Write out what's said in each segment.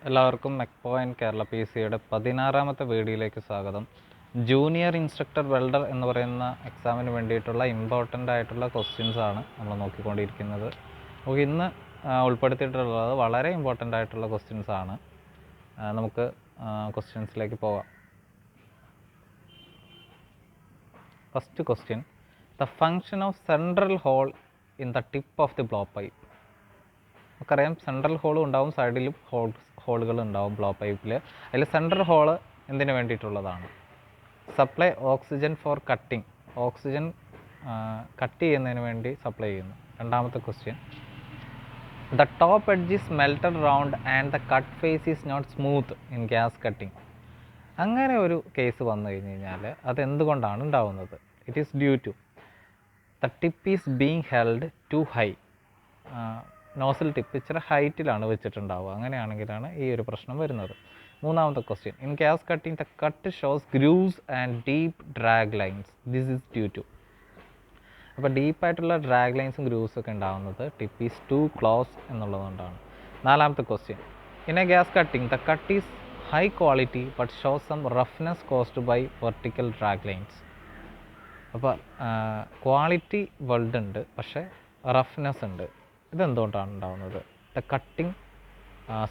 എല്ലാവർക്കും മെക്പോ and Kerala P സിയുടെ 16ാമത്തെ വീഡിയോയിലേക്ക് സ്വാഗതം. ജൂനിയർ ഇൻസ്ട്രക്ടർ വെൽഡർ എന്ന് പറയുന്ന എക്സാമിന് വേണ്ടിയിട്ടുള്ള ഇമ്പോർട്ടൻ്റ് ആയിട്ടുള്ള ക്വസ്റ്റ്യൻസ് ആണ് നമ്മൾ നോക്കിക്കൊണ്ടിരിക്കുന്നത്. അപ്പോൾ ഇന്ന് ഉൾപ്പെടുത്തിയിട്ടുള്ളത് വളരെ ഇമ്പോർട്ടൻ്റ് ആയിട്ടുള്ള ക്വസ്റ്റ്യൻസ് ആണ്. നമുക്ക് ക്വസ്റ്റ്യൻസിലേക്ക് പോകാം. First question, the function of central hole in the tip of the blow pipe. നമുക്കറിയാം സെൻട്രൽ ഹോളും ഉണ്ടാവും, സൈഡിലും ഹോളുകൾ ഉണ്ടാവും ബ്ലോ പൈപ്പിൽ. അതിൽ സെൻട്രൽ ഹോള് എന്തിനു വേണ്ടിയിട്ടുള്ളതാണ്? Supply oxygen for cutting, oxygen cut ചെയ്യുന്നതിന് വേണ്ടി സപ്ലൈ ചെയ്യുന്നു. രണ്ടാമത്തെ question, the top edge is melted round and the cut face is not smooth in gas cutting. അങ്ങനെ ഒരു കേസ് വന്നു കഴിഞ്ഞ് കഴിഞ്ഞാൽ അതെന്തുകൊണ്ടാണ് ഉണ്ടാവുന്നത്? It is due to the tip is being held too high. Nozzle tip ഇച്ചിരി ഹൈറ്റിലാണ് വെച്ചിട്ടുണ്ടാവുക. അങ്ങനെയാണെങ്കിലാണ് ഈ ഒരു പ്രശ്നം വരുന്നത്. മൂന്നാമത്തെ question, in gas cutting the cut shows grooves and deep drag lines, this is due to. അപ്പോൾ ഡീപ്പായിട്ടുള്ള ഡ്രാഗ് ലൈൻസും ഗ്രൂവ്സും ഒക്കെ ഉണ്ടാകുന്നത് ടിപ്പ് ഈസ് ടു ക്ലോസ് എന്നുള്ളതുകൊണ്ടാണ്. നാലാമത്തെ question, in a gas cutting the cut is high quality but shows some roughness caused by vertical drag lines. അപ്പോൾ quality weld ഉണ്ട്, പക്ഷേ റഫ്നെസ് ഉണ്ട്. ഇതെന്തുകൊണ്ടാണ് ഉണ്ടാകുന്നത്? The cutting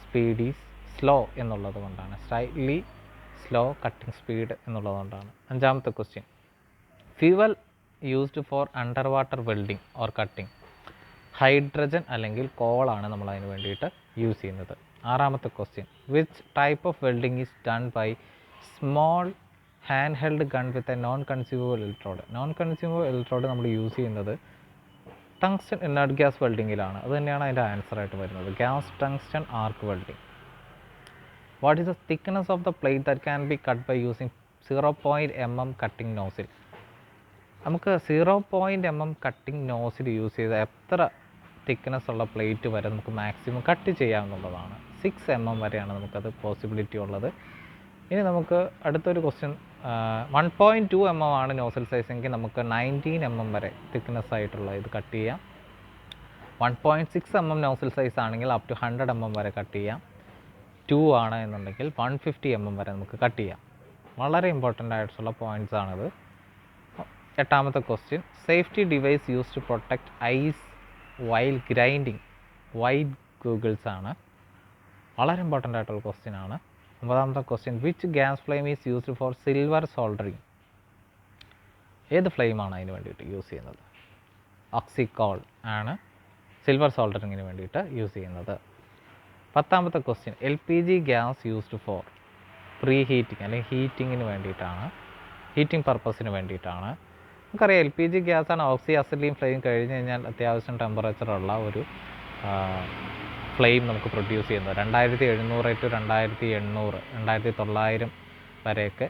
speed is slow എന്നുള്ളത് കൊണ്ടാണ്, സ്ലൈറ്റ്ലി സ്ലോ കട്ടിങ് സ്പീഡ് എന്നുള്ളത് കൊണ്ടാണ്. അഞ്ചാമത്തെ question, fuel used for under water welding or കട്ടിങ്. ഹൈഡ്രജൻ അല്ലെങ്കിൽ കോളാണ് നമ്മൾ അതിന് വേണ്ടിയിട്ട് യൂസ് ചെയ്യുന്നത്. ആറാമത്തെ question, which type of welding is done by small hand held gun with a non consumable electrode. Non consumable electrode നമ്മൾ യൂസ് ചെയ്യുന്നത് ടങ്സ്റ്റൺ ഇനർട്ട് ഗ്യാസ് വെൽഡിങ്ങിലാണ്. അത് തന്നെയാണ് അതിൻ്റെ ആൻസറായിട്ട് വരുന്നത്, gas tungsten arc welding. What is the thickness of the plate that can be cut by using 0.mm cutting nozzle. നമുക്ക് 0.mm cutting nozzle use ചെയ്ത് എത്ര തിക്നെസ് ഉള്ള പ്ലേറ്റ് വരെ നമുക്ക് മാക്സിമം കട്ട് ചെയ്യാവുന്നതാണ്. 6mm വരെയാണ് നമുക്കത് പോസിബിലിറ്റി ഉള്ളത്. ഇനി നമുക്ക് അടുത്തൊരു ക്വസ്റ്റ്യൻ, 1.2mm ആണ് നോസിൽ സൈസ് എങ്കിൽ നമുക്ക് 19mm വരെ തിക്നെസ് ആയിട്ടുള്ള ഇത് കട്ട് ചെയ്യാം. 1.6mm നോസിൽ സൈസ് ആണെങ്കിൽ അപ് ടു 100mm വരെ കട്ട് ചെയ്യാം. 2 ആണ് എന്നുണ്ടെങ്കിൽ 150mm വരെ നമുക്ക് കട്ട് ചെയ്യാം. വളരെ ഇമ്പോർട്ടൻ്റ് ആയിട്ടുള്ള പോയിൻറ്റ്സ് ആണിത്. എട്ടാമത്തെ question, safety device use to protect eyes while grinding. White goggles ആണ്. വളരെ ഇമ്പോർട്ടൻ്റ് ആയിട്ടുള്ള ക്വസ്റ്റ്യൻ ആണ്. ഒമ്പതാമത്തെ question, which gas flame is used for silver soldering. ഏത് ഫ്ലെയിമാണ് അതിന് വേണ്ടിയിട്ട് യൂസ് ചെയ്യുന്നത്? ഓക്സിക്കോൾ ആണ് സിൽവർ സോൾഡറിങ്ങിന് വേണ്ടിയിട്ട് യൂസ് ചെയ്യുന്നത്. പത്താമത്തെ question, LPG gas used for pre heating അല്ലെങ്കിൽ ഹീറ്റിങ്ങിന് വേണ്ടിയിട്ടാണ്, ഹീറ്റിംഗ് പർപ്പസിന് വേണ്ടിയിട്ടാണ്. നമുക്കറിയാം LPG ഗ്യാസാണ് ഓക്സി അസിലീൻ ഫ്ലെയിം കഴിഞ്ഞ് കഴിഞ്ഞാൽ അത്യാവശ്യം ടെമ്പറേച്ചറുള്ള ഒരു ഫ്ലെയിം നമുക്ക് പ്രൊഡ്യൂസ് ചെയ്യുന്നത്. 2700 to 2800, 2900 വരെയൊക്കെ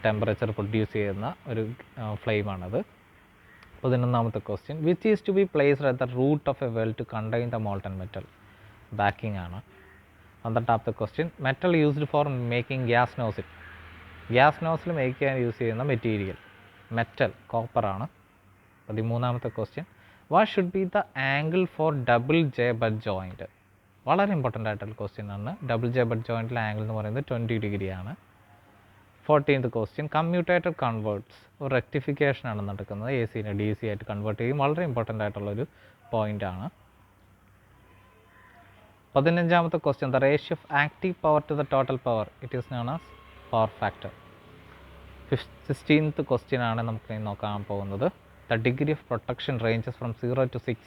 ടെമ്പറേച്ചർ പ്രൊഡ്യൂസ് ചെയ്യുന്ന ഒരു ഫ്ലെയിമാണത്. 11ാമത്തെ question, which is to be placed at the root of a well to contain the molten metal. Backing ആണ്. 12ാമത്തെ question, metal used for making gas nozzle. Gas nozzle make ചെയ്യാൻ use ചെയ്യുന്ന material metal കോപ്പറാണ്. 13ാമത്തെ question, what should be the angle for double J butt joint. വളരെ important ആയിട്ടുള്ള question ആണ്. Double J butt ജോയിൻറ്റിലെ ആംഗിൾ എന്ന് പറയുന്നത് 20 ഡിഗ്രി ആണ്. 14th question, commutator converts. ഒരു റെക്ടിഫിക്കേഷൻ ആണ് നടക്കുന്നത്, AC നെ DC ആയിട്ട് കൺവേർട്ട് ചെയ്യും. വളരെ ഇമ്പോർട്ടൻ്റ് ആയിട്ടുള്ളൊരു പോയിൻ്റ് ആണ്. 15ാമത്തെ question, the ratio of active power to the total power, it is known as power factor. 16th question ആണ് നമുക്ക് നോക്കാൻ പോകുന്നത്, the degree of protection ranges from 0 to 6.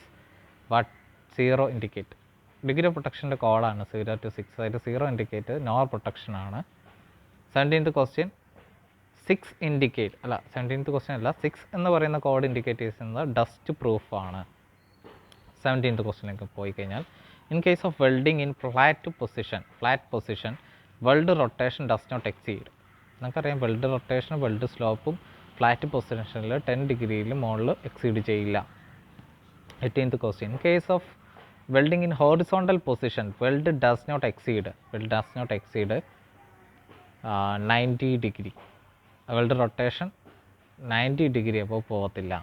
What 0 indicate? Degree of പ്രൊട്ടക്ഷൻ്റെ കോഡാണ് 0 to 6. അതായത് 0 indicate no protection ആണ്. 17th question, 6 indicate അല്ല 17th question അല്ല 6 എന്ന് പറയുന്ന കോഡ് ഇൻഡിക്കേറ്റ് ചെയ്യുന്നത് ഡസ്റ്റ് പ്രൂഫ് ആണ്. 17th ക്വസ്റ്റ്യനിലേക്ക് പോയി കഴിഞ്ഞാൽ, in case of welding in flat position weld rotation does not exceed. നമുക്കറിയാം വെൽഡ് റൊട്ടേഷനും വെൽഡ് സ്ലോപ്പും ഫ്ലാറ്റ് പൊസിഷനിൽ 10 ഡിഗ്രിയിൽ മുകളിൽ എക്സീഡ് ചെയ്യില്ല. 18th question, in case of welding in horizontal position weld does not exceed 90 degree. Weld rotation 90 degree അപ്പോൾ പോകത്തില്ല.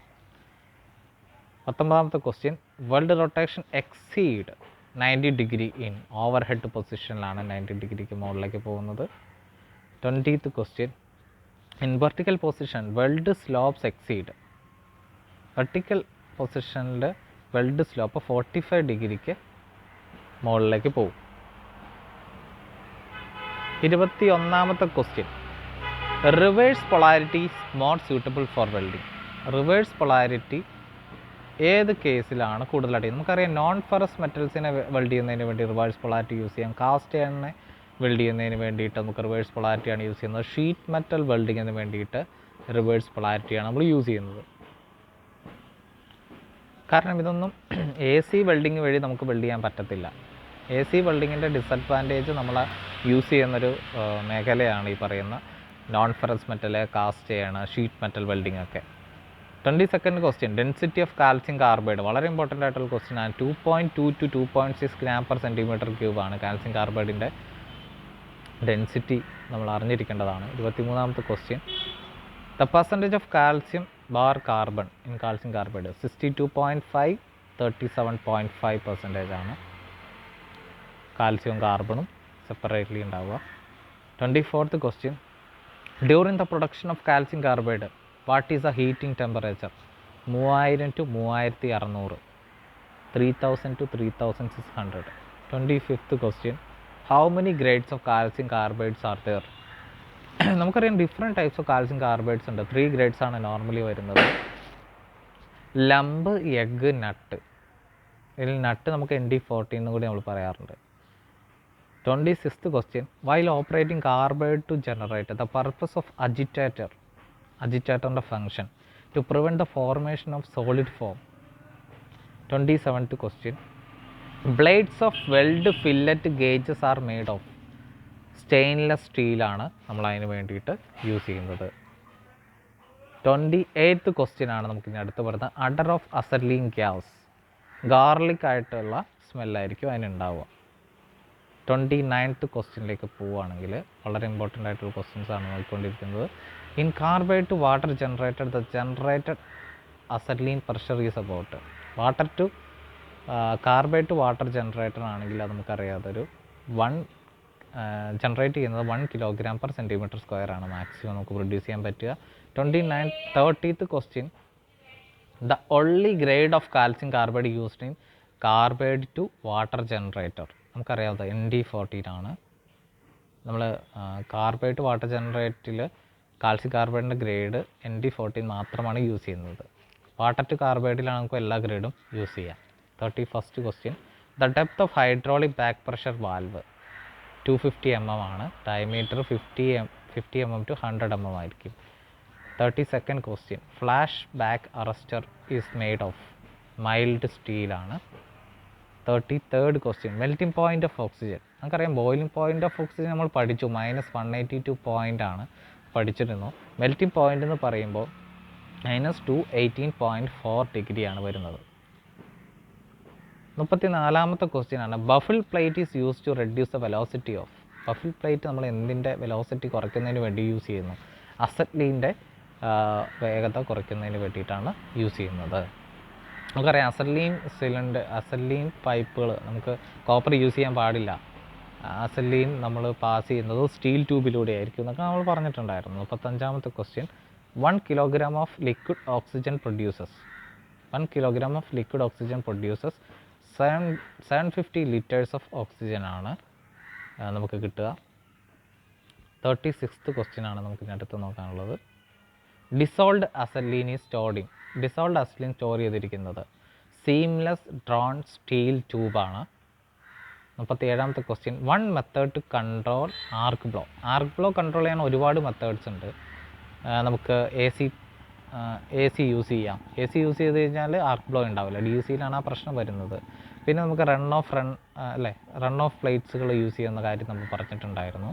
19ാമത്തെ question, weld rotation exceed 90 degree in overhead പൊസിഷനിലാണ് 90 ഡിഗ്രിക്ക് മുകളിലേക്ക് പോകുന്നത്. 20th question, in vertical position weld slopes exceed. Vertical പൊസിഷനിൽ weld slope 45 ഡിഗ്രിക്ക് മുകളിലേക്ക് പോകും. 21ാമത്തെ question, reverse polarity is more suitable for welding. Reverse polarity ഏത് കേസിലാണ് കൂടുതലായിട്ട്? നമുക്കറിയാം നോൺ ഫെറസ് മെറ്റൽസിനെ വെൽഡ് ചെയ്യുന്നതിന് വേണ്ടി റിവേഴ്സ് പൊളാരിറ്റി യൂസ് ചെയ്യാം. കാസ്റ്റ് അയണിനെ വെൽഡ് ചെയ്യുന്നതിന് വേണ്ടിയിട്ട് നമുക്ക് റിവേഴ്സ് പൊളാരിറ്റിയാണ് യൂസ് ചെയ്യുന്നത്. ഷീറ്റ് മെറ്റൽ വെൽഡിങ്ങിന് വേണ്ടിയിട്ട് റിവേഴ്സ് പൊളാരിറ്റിയാണ് നമ്മൾ യൂസ് ചെയ്യുന്നത്. കാരണം ഇതൊന്നും AC വെൽഡിങ് വഴി നമുക്ക് വെൽഡ് ചെയ്യാൻ പറ്റത്തില്ല. AC വെൽഡിങ്ങിൻ്റെ ഡിസഡ്വാൻറ്റേജ് നമ്മൾ യൂസ് ചെയ്യുന്നൊരു മേഖലയാണ് ഈ പറയുന്ന non ferrous metal, cast iron, sheet metal welding ഒക്കെ. 22nd question, density of calcium carbide. വളരെ ഇമ്പോർട്ടൻ്റ് ആയിട്ടുള്ള ക്വസ്റ്റ്യൻ ആണ്. 2.2 to 2.6 gram/cm³ ആണ് കാൽസ്യം കാർബൈഡിൻ്റെ ഡെൻസിറ്റി. നമ്മൾ അറിഞ്ഞിരിക്കേണ്ടതാണ്. 23ാമത്തെ question, the percentage of calcium bar carbon in calcium carbide. 62.5, 37.5% ആണ് കാൽസ്യവും കാർബണും സെപ്പറേറ്റ്ലി ഉണ്ടാവുക. 24th question, during the production of calcium carbide what is the heating temperature? 3000 to 3600, 3000 to 3600. 25th question, how many grades of calcium carbides are there? നമുക്കറിയാം different types of calcium carbides ഉണ്ട്. 3 grades ആണ് normally വരുന്നത്. Lump, egg, nut. ഇതിൽ nut നമുക്ക് ND14 എന്ന് കൂടി നമ്മൾ പറയാറുണ്ട്. 26th question, while operating carbide to generate the purpose of അജിറ്റേറ്ററിൻ്റെ function to prevent the formation of solid form. 27th question, blades of weld fillet gauges are made of. Stainless സ്റ്റീലാണ് നമ്മൾ അതിന് വേണ്ടിയിട്ട് യൂസ് ചെയ്യുന്നത്. 28th ക്വസ്റ്റ്യൻ ആണ് നമുക്ക് ഇനി അടുത്ത് പറയുന്നത്, അഡർ ഓഫ് അസർലീൻ ഗ്യാസ്. ഗാർലിക് ആയിട്ടുള്ള സ്മെല്ലായിരിക്കും അതിനുണ്ടാവുക. 29th ക്വസ്റ്റ്യനിലേക്ക് പോവുകയാണെങ്കിൽ വളരെ ഇമ്പോർട്ടൻ്റ് ആയിട്ടുള്ള ക്വസ്റ്റ്യൻസ് ആണ് നോക്കിക്കൊണ്ടിരിക്കുന്നത്. In carbide to water generated the generated acetylene pressure is about. Water to carbide to water generator ആണെങ്കിൽ അത് നമുക്കറിയാം അതൊരു ജനറേറ്റ് ചെയ്യുന്നത് 1 kg/cm² ആണ് മാക്സിമം നമുക്ക് പ്രൊഡ്യൂസ് ചെയ്യാൻ പറ്റുക. 30th question, the only grade of calcium carbide used in carbide to water generator. നമുക്കറിയാവുന്നത് ND14 ആണ്. നമ്മൾ കാർബൈഡ് ടു വാട്ടർ ജനറേറ്ററിൽ കാൽസ്യം കാർബൈഡിൻ്റെ ഗ്രേഡ് ND14 മാത്രമാണ് യൂസ് ചെയ്യുന്നത്. വാട്ടർ ടു കാർബൈഡിലാണ് നമുക്ക് എല്ലാ ഗ്രേഡും യൂസ് ചെയ്യാം. 31st question, the depth of hydraulic back pressure valve 250 mm ആണ്. ഡയമീറ്റർ 50 mm to 100 mm ആയിരിക്കും. 32nd question, flash back arrester is made of. Mild സ്റ്റീലാണ്. 33rd question, melting point of oxygen. നമുക്കറിയാം boiling point of oxygen നമ്മൾ പഠിച്ചു, -182 point ആണ് പഠിച്ചിരുന്നു. Melting point എന്ന് പറയുമ്പോൾ -218.4 ഡിഗ്രിയാണ് വരുന്നത്. 34ാമത്തെ ക്വസ്റ്റ്യൻ ആണ്, baffle plate is use to reduce the velocity of. Baffle plate നമ്മൾ എന്തിൻ്റെ വെലോസിറ്റി കുറയ്ക്കുന്നതിന് വേണ്ടി യൂസ് ചെയ്യുന്നു? അസറ്റ്ലീൻ്റെ വേഗത കുറയ്ക്കുന്നതിന് വേണ്ടിയിട്ടാണ് യൂസ് ചെയ്യുന്നത്. നമുക്കറിയാം അസറ്റ്ലീൻ പൈപ്പുകൾ നമുക്ക് കോപ്പർ യൂസ് ചെയ്യാൻ പാടില്ല. അസറ്റ്ലീൻ നമ്മൾ പാസ് ചെയ്യുന്നത് സ്റ്റീൽ ട്യൂബിലൂടെ ആയിരിക്കും എന്നൊക്കെ നമ്മൾ പറഞ്ഞിട്ടുണ്ടായിരുന്നു. 35ാമത്തെ question, 1 kg of liquid oxygen produces. 1 kg of liquid oxygen produces 750 liters of oxygen ആണ് നമുക്ക് കിട്ടുക. 36th ക്വസ്റ്റ്യൻ ആണ് നമുക്ക് അടുത്ത് നോക്കാനുള്ളത്. Dissolved acetylene is stored in. Dissolved acetylene store ചെയ്തിരിക്കുന്നത് സീംലെസ് ഡ്രോൺ സ്റ്റീൽ ട്യൂബാണ്. 37ാമത്തെ question, 1 method to control arc blow. Arc blow control ചെയ്യാൻ ഒരുപാട് മെത്തേഡ്സ് ഉണ്ട്. നമുക്ക് AC യൂസ് ചെയ്യാം. AC യൂസ് ചെയ്ത് കഴിഞ്ഞാൽ ആർക്ക് ബ്ലോ ഉണ്ടാവില്ല. DC-യിലാണ് ആ പ്രശ്നം വരുന്നത്. പിന്നെ നമുക്ക് റൺ ഓഫ് പ്ലേറ്റ്സുകൾ യൂസ് ചെയ്യുന്ന കാര്യം നമ്മൾ പറഞ്ഞിട്ടുണ്ടായിരുന്നു.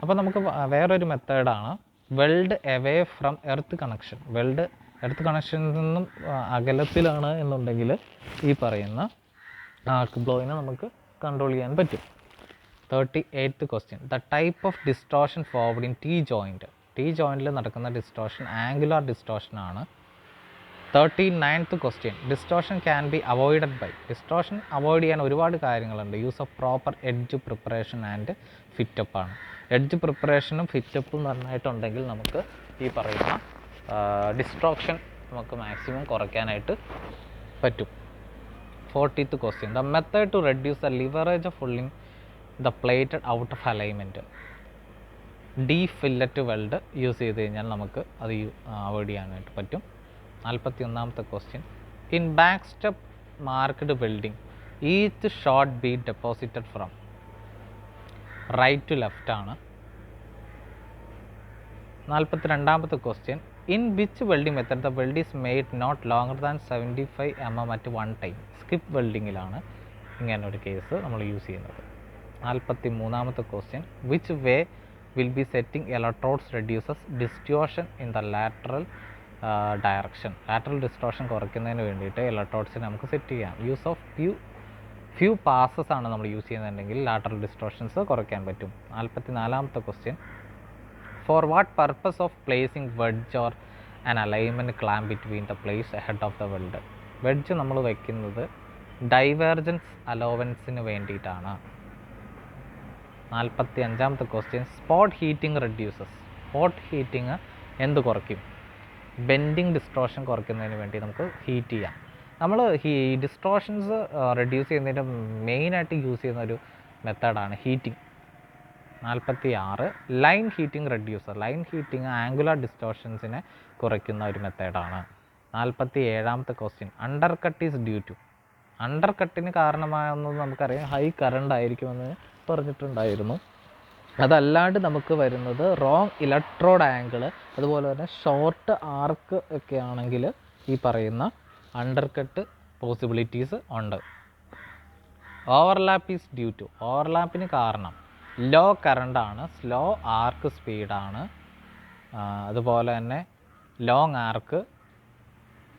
അപ്പോൾ നമുക്ക് വേറൊരു മെത്തേഡാണ് weld away from earth connection. Earth കണക്ഷനിൽ നിന്നും അകലത്തിലാണ് എന്നുണ്ടെങ്കിൽ ഈ പറയുന്ന ആർക്ക് ബ്ലോയിനെ നമുക്ക് കൺട്രോൾ ചെയ്യാൻ പറ്റും. 38th question, the type of distortion forward in T joint. T ജോയിൻറ്റിൽ നടക്കുന്ന ഡിസ്റ്റോർഷൻ ആംഗുലാർ ഡിസ്റ്റോർഷൻ ആണ്. 39th question. Distortion can be avoided by. Distortion avoid ചെയ്യാൻ ഒരുപാട് കാര്യങ്ങളുണ്ട്. Use of proper edge preparation and fit up ആണ്. Edge പ്രിപ്പറേഷനും ഫിറ്റപ്പും നന്നായിട്ടുണ്ടെങ്കിൽ നമുക്ക് ഈ പറയുന്ന ഡിസ്ട്രോക്ഷൻ നമുക്ക് മാക്സിമം കുറയ്ക്കാനായിട്ട് പറ്റും. 40th question. The method to reduce the leverage of pulling the plated out of alignment. Fillet weld use ചെയ്ത് കഴിഞ്ഞാൽ നമുക്ക് അത് അവോയ്ഡ് ചെയ്യാനായിട്ട് പറ്റും. 41th question. In back step marked building, each shot be deposited from right to left ആണ്. 42th question. In which welding method the weld is made not longer than 75 mm at one time? Skip weldingലാണ് ഇങ്ങനെ ഒരു case നമ്മൾ use ചെയ്യുന്നത്. 43th question. Which way will be setting electrodes reduces distortion in the lateral direction? Lateral distortion കുറയ്ക്കുന്നതിന് വേണ്ടിയിട്ട് ഇലക്ട്രോഡ്സിനെ നമുക്ക് set ചെയ്യാം. Use of few passes ആണ് നമ്മൾ യൂസ് ചെയ്യുന്നുണ്ടെങ്കിൽ ലാറ്ററൽ ഡിസ്റ്റോർഷൻസ് കുറയ്ക്കാൻ പറ്റും. 44th question. For what purpose of placing wedge or an alignment clamp between the place ahead of the weld? Wedge നമ്മൾ വയ്ക്കുന്നത് ഡൈവേർജൻസ് അലോവൻസിന് വേണ്ടിയിട്ടാണ്. 45th question. Spot heating reduces. Spot heating എന്ത് കുറയ്ക്കും? Bending distortion കുറയ്ക്കുന്നതിന് വേണ്ടി നമുക്ക് ഹീറ്റ് ചെയ്യാം. നമ്മൾ ഈ ഡിസ്ട്രോഷൻസ് റെഡ്യൂസ് ചെയ്യുന്നതിൻ്റെ മെയിനായിട്ട് യൂസ് ചെയ്യുന്ന ഒരു മെത്തേഡാണ് heating. 46. Line heating reducer. Line heating angular ഡിസ്റ്റോർഷൻസിനെ കുറയ്ക്കുന്ന ഒരു മെത്തേഡാണ്. 47th question. Undercut is due to. അണ്ടർ കട്ടിന് കാരണമായെന്നത് നമുക്കറിയാം ഹൈ കറണ്ട് ആയിരിക്കുമെന്ന് പറഞ്ഞിട്ടുണ്ടായിരുന്നു. അതല്ലാണ്ട് നമുക്ക് വരുന്നത് റോങ് ഇലക്ട്രോഡ് ആംഗിൾ, അതുപോലെ തന്നെ ഷോർട്ട് ആർക്ക് ഒക്കെ ആണെങ്കിൽ ഈ പറയുന്ന അണ്ടർ കട്ട് പോസിബിലിറ്റീസ് ഉണ്ട്. Overlap is due to. ഓവർലാപ്പിന് കാരണം ലോ കറണ്ടാണ്, സ്ലോ ആർക്ക് സ്പീഡാണ്, അതുപോലെ തന്നെ long arc,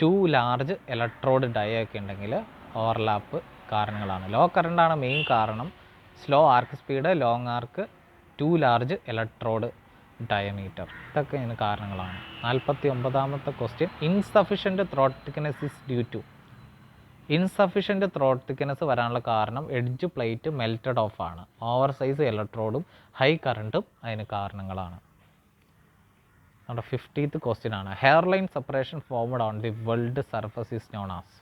too large electrode dia ഒക്കെ ഉണ്ടെങ്കിൽ ഓവർലാപ്പ് കാരണങ്ങളാണ്. ലോ കറണ്ടാണ് മെയിൻ കാരണം, slow arc speed, long arc, too large electrode diameter, ഇതൊക്കെ ഇതിന് കാരണങ്ങളാണ്. 49th question. Insufficient throat thickness is due to. Insufficient throat thickness വരാനുള്ള കാരണം എഡ്ജ് പ്ലേറ്റ് മെൽറ്റഡ് ഓഫ് ആണ്. ഓവർ സൈസ് ഇലക്ട്രോഡും ഹൈ കറണ്ടും അതിന് കാരണങ്ങളാണ്. നമ്മുടെ 50th question ആണ്. Hairline separation formed on the weld surface is known as.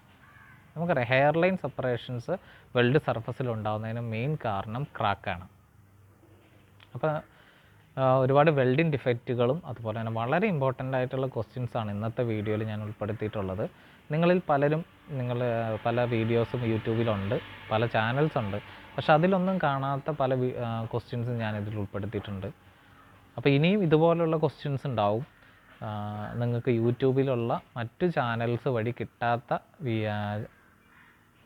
നമുക്കറിയാം ഹെയർലൈൻ സെപ്പറേഷൻസ് വെൽഡ് സർഫസിൽ ഉണ്ടാകുന്നതിന് മെയിൻ കാരണം ക്രാക്കാണ്. അപ്പോൾ ഒരുപാട് വെൽഡിങ് ഡിഫക്റ്റുകളും അതുപോലെ തന്നെ വളരെ ഇമ്പോർട്ടൻ്റ് ആയിട്ടുള്ള ക്വസ്റ്റ്യൻസാണ് ഇന്നത്തെ വീഡിയോയിൽ ഞാൻ ഉൾപ്പെടുത്തിയിട്ടുള്ളത്. നിങ്ങളിൽ പലരും പല വീഡിയോസും യൂട്യൂബിലുണ്ട്, പല ചാനൽസ് ഉണ്ട്, പക്ഷെ അതിലൊന്നും കാണാത്ത പല ക്വസ്റ്റ്യൻസും ഞാനിതിൽ ഉൾപ്പെടുത്തിയിട്ടുണ്ട്. അപ്പോൾ ഇനിയും ഇതുപോലുള്ള ക്വസ്റ്റ്യൻസ് ഉണ്ടാവും. നിങ്ങൾക്ക് യൂട്യൂബിലുള്ള മറ്റു ചാനൽസ് വഴി കിട്ടാത്ത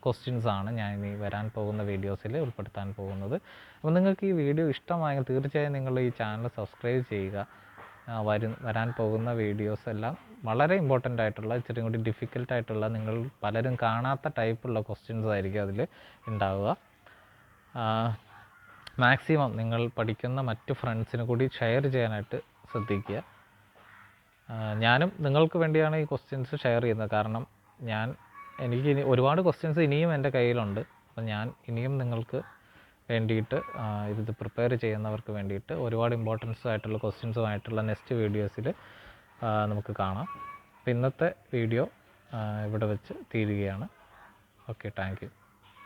ക്വസ്റ്റ്യൻസാണ് ഞാൻ ഇനി വരാൻ പോകുന്ന വീഡിയോസിൽ ഉൾപ്പെടുത്താൻ പോകുന്നത്. അപ്പോൾ നിങ്ങൾക്ക് ഈ വീഡിയോ ഇഷ്ടമായെങ്കിൽ തീർച്ചയായും നിങ്ങൾ ഈ ചാനൽ സബ്സ്ക്രൈബ് ചെയ്യുക. വരാൻ പോകുന്ന വീഡിയോസ് എല്ലാം വളരെ ഇമ്പോർട്ടൻ്റ് ആയിട്ടുള്ള, ഇച്ചിരി കൂടി ഡിഫിക്കൽട്ടായിട്ടുള്ള, നിങ്ങൾ പലരും കാണാത്ത ടൈപ്പുള്ള ക്വസ്റ്റ്യൻസ് ആയിരിക്കും അതിൽ ഉണ്ടാവുക. മാക്സിമം നിങ്ങൾ പഠിക്കുന്ന മറ്റു ഫ്രണ്ട്സിന് കൂടി ഷെയർ ചെയ്യാനായിട്ട് ശ്രദ്ധിക്കുക. ഞാനും നിങ്ങൾക്ക് വേണ്ടിയാണ് ഈ ക്വസ്റ്റ്യൻസ് ഷെയർ ചെയ്യുന്നത്. കാരണം എനിക്ക് ഒരുപാട് ക്വസ്റ്റ്യൻസ് ഇനിയും എൻ്റെ കയ്യിലുണ്ട്. അപ്പം ഞാൻ ഇനിയും നിങ്ങൾക്ക് വേണ്ടിയിട്ട് ഇത് പ്രിപ്പയർ ചെയ്യുന്നവർക്ക് വേണ്ടിയിട്ട് ഒരുപാട് ഇമ്പോർട്ടൻസ് ആയിട്ടുള്ള ക്വസ്റ്റ്യൻസുമായിട്ടുള്ള നെക്സ്റ്റ് വീഡിയോസിൽ നമുക്ക് കാണാം. അപ്പോൾ ഇന്നത്തെ വീഡിയോ ഇവിടെ വെച്ച് തീരുകയാണ്. Okay, thank you.